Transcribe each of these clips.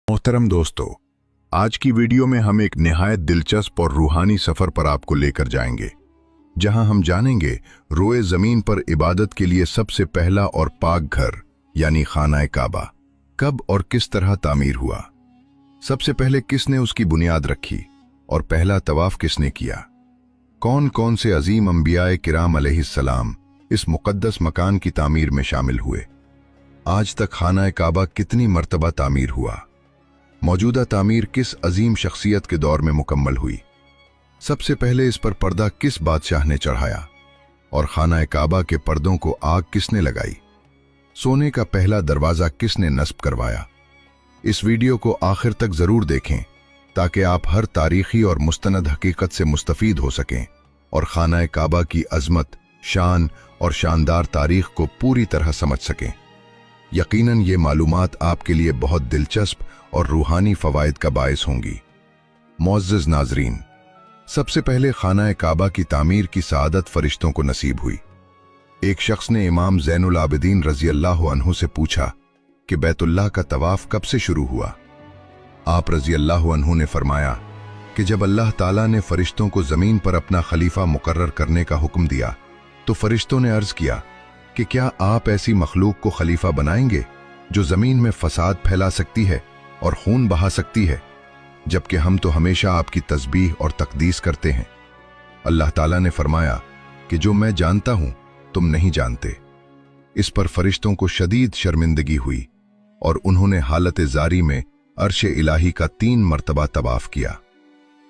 मोहतरम दोस्तों, आज की वीडियो में हम एक निहायत दिलचस्प और रूहानी सफर पर आपको लेकर जाएंगे, जहां हम जानेंगे रोए जमीन पर इबादत के लिए सबसे पहला और पाक घर यानी खाना काबा कब और किस तरह तामीर हुआ। सबसे पहले किसने उसकी बुनियाद रखी और पहला तवाफ किसने किया। कौन कौन से अजीम अंबियाए किराम अलैहिस्सलाम इस मुकद्दस मकान की तामीर में शामिल हुए। आज तक खाना काबा कितनी मर्तबा तामीर हुआ। मौजूदा तामीर किस अजीम शख्सियत के दौर में मुकम्मल हुई। सबसे पहले इस पर पर्दा किस बादशाह ने चढ़ाया और खाना काबा के पर्दों को आग किसने लगाई। सोने का पहला दरवाज़ा किसने नस्ब करवाया। इस वीडियो को आखिर तक ज़रूर देखें ताकि आप हर तारीखी और मुस्तनद हकीकत से मुस्तफ़ीद हो सकें और खाना काबा की अज़मत, शान और शानदार तारीख को पूरी तरह समझ सकें। यकीनन ये मालूमात आपके लिए बहुत दिलचस्प और रूहानी फ़वाइद का बायस होंगी। मुअज़्ज़ज़ नाज़रीन, सबसे पहले खाना काबा की तामीर की सआदत फरिश्तों को नसीब हुई। एक शख्स ने इमाम ज़ैनुल आबिदीन रज़ी अल्लाह अन्हु से पूछा कि बैतुल्लाह का तवाफ़ कब से शुरू हुआ। आप रज़ी अल्लाह अन्हु ने फरमाया कि जब अल्लाह ताला ने फरिश्तों को ज़मीन पर अपना खलीफा मुकर्रर करने का हुक्म दिया तो फरिश्तों ने अर्ज़ किया कि क्या आप ऐसी मखलूक को खलीफा बनाएंगे जो ज़मीन में फसाद फैला सकती है और खून बहा सकती है, जबकि हम तो हमेशा आपकी तस्बीह और तकदीस करते हैं। अल्लाह ताला ने फरमाया कि जो मैं जानता हूं तुम नहीं जानते। इस पर फरिश्तों को शदीद शर्मिंदगी हुई और उन्होंने हालत जारी में अर्श इलाही का 3 मरतबा तवाफ किया।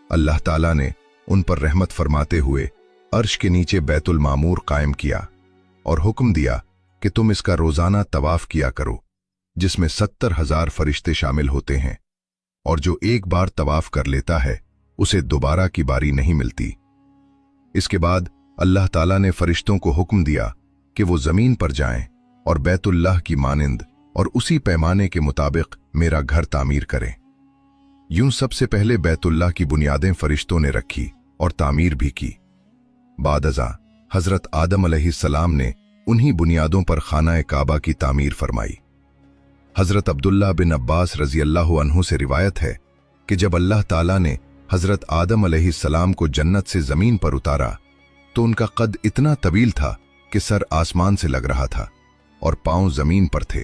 अल्लाह ताला ने उन पर रहमत फरमाते हुए अर्श के नीचे बैतुल मामूर कायम किया और हुक्म दिया कि तुम इसका रोजाना तवाफ किया करो, जिसमें 70,000 फरिश्ते शामिल होते हैं, और जो एक बार तवाफ कर लेता है उसे दोबारा की बारी नहीं मिलती। इसके बाद अल्लाह ताला ने फरिश्तों को हुक्म दिया कि वो जमीन पर जाएं और बैतुल्लाह की मानिंद और उसी पैमाने के मुताबिक मेरा घर तामीर करें। यूं सबसे पहले बैतुल्लाह की बुनियादें फरिश्तों ने रखी और तामीर भी की। बाद अज़ां हजरत आदम अलैहिस्सलाम ने उन्हीं बुनियादों पर खाना काबा की तामीर फरमाई। हजरत अब्दुल्ला बिन अब्बास रज़ी अल्लाह अन्हु से रिवायत है कि जब अल्लाह ताला ने हजरत आदम अलैहिस्सलाम को जन्नत से जमीन पर उतारा तो उनका कद इतना तवील था कि सर आसमान से लग रहा था और पांव जमीन पर थे,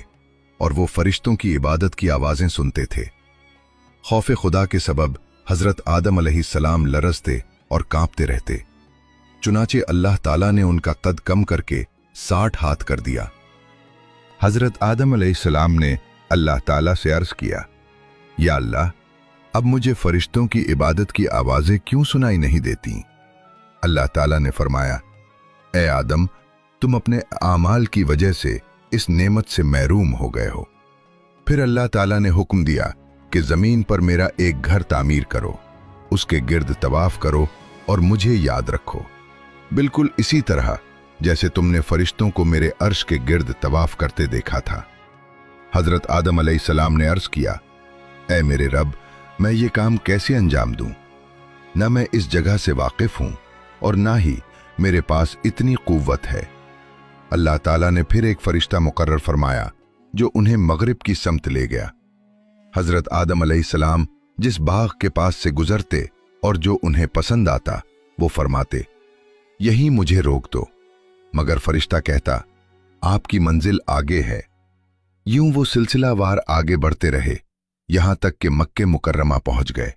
और वो फरिश्तों की इबादत की आवाजें सुनते थे। खौफ खुदा के सबब हजरत आदम अलैहिस्सलाम लरजते और कांपते रहते। चुनाचे अल्लाह ताला ने उनका कद कम करके 60 हाथ कर दिया। हजरत आदम अलैहिस्सलाम ने अल्लाह ताला से अर्ज किया, या अल्लाह, अब मुझे फरिश्तों की इबादत की आवाजें क्यों सुनाई नहीं देती। अल्लाह ताला ने फरमाया, ए आदम, तुम अपने आमाल की वजह से इस नेमत से महरूम हो गए हो। फिर अल्लाह ताला ने हुक्म दिया कि जमीन पर मेरा एक घर तामीर करो, उसके गिर्द तवाफ करो और मुझे याद रखो, बिल्कुल इसी तरह जैसे तुमने फरिश्तों को मेरे अर्श के गिर्द तवाफ करते देखा था। हजरत आदम अलैहिस्सलाम ने अर्ज किया, ऐ मेरे रब, मैं ये काम कैसे अंजाम दूं? न मैं इस जगह से वाकिफ हूं और ना ही मेरे पास इतनी कुव्वत है। अल्लाह ताला ने फिर एक फरिश्ता मुकर्रर फरमाया जो उन्हें मगरिब की समत ले गया। हजरत आदम अलैहिस्सलाम जिस बाग के पास से गुजरते और जो उन्हें पसंद आता वो फरमाते, यहीं मुझे रोक दो, मगर फरिश्ता कहता, आपकी मंजिल आगे है। यूं वो सिलसिलावार आगे बढ़ते रहे, यहां तक कि मक्के मुकर्रमा पहुंच गए।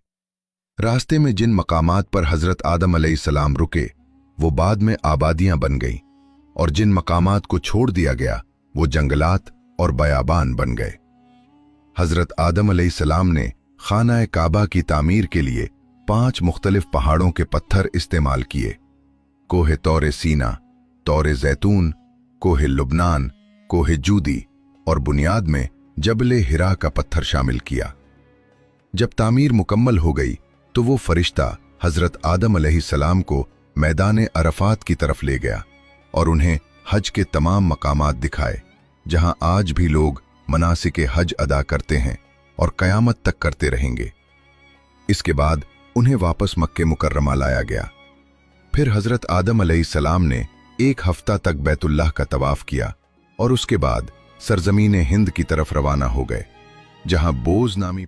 रास्ते में जिन मकामात पर हजरत आदम अलैहिस्सलाम रुके वो बाद में आबादियां बन गईं, और जिन मकामात को छोड़ दिया गया वो जंगलात और बयाबान बन गए। हजरत आदम अलैहिस्सलाम ने खाना काबा की तामीर के लिए 5 मुख्तलिफ पहाड़ों के पत्थर इस्तेमाल किए। कोहे तौरे सीना, तौरे जैतून, कोहे लुबनान, कोहे जूदी और बुनियाद में जबले हिरा का पत्थर शामिल किया। जब तामीर मुकम्मल हो गई तो वो फरिश्ता हजरत आदम अलैहिस्सलाम को मैदान अरफात की तरफ ले गया और उन्हें हज के तमाम मकामात दिखाए, जहां आज भी लोग मनासिके हज अदा करते हैं और कयामत तक करते रहेंगे। इसके बाद उन्हें वापस मक्के मुकर्रमा लाया गया। फिर हजरत आदम अलैहिस्सलाम ने 1 हफ्ता तक बैतुल्लाह का तवाफ किया और उसके बाद सरजमीन हिंद की तरफ रवाना हो गए। जहां बोझ नामी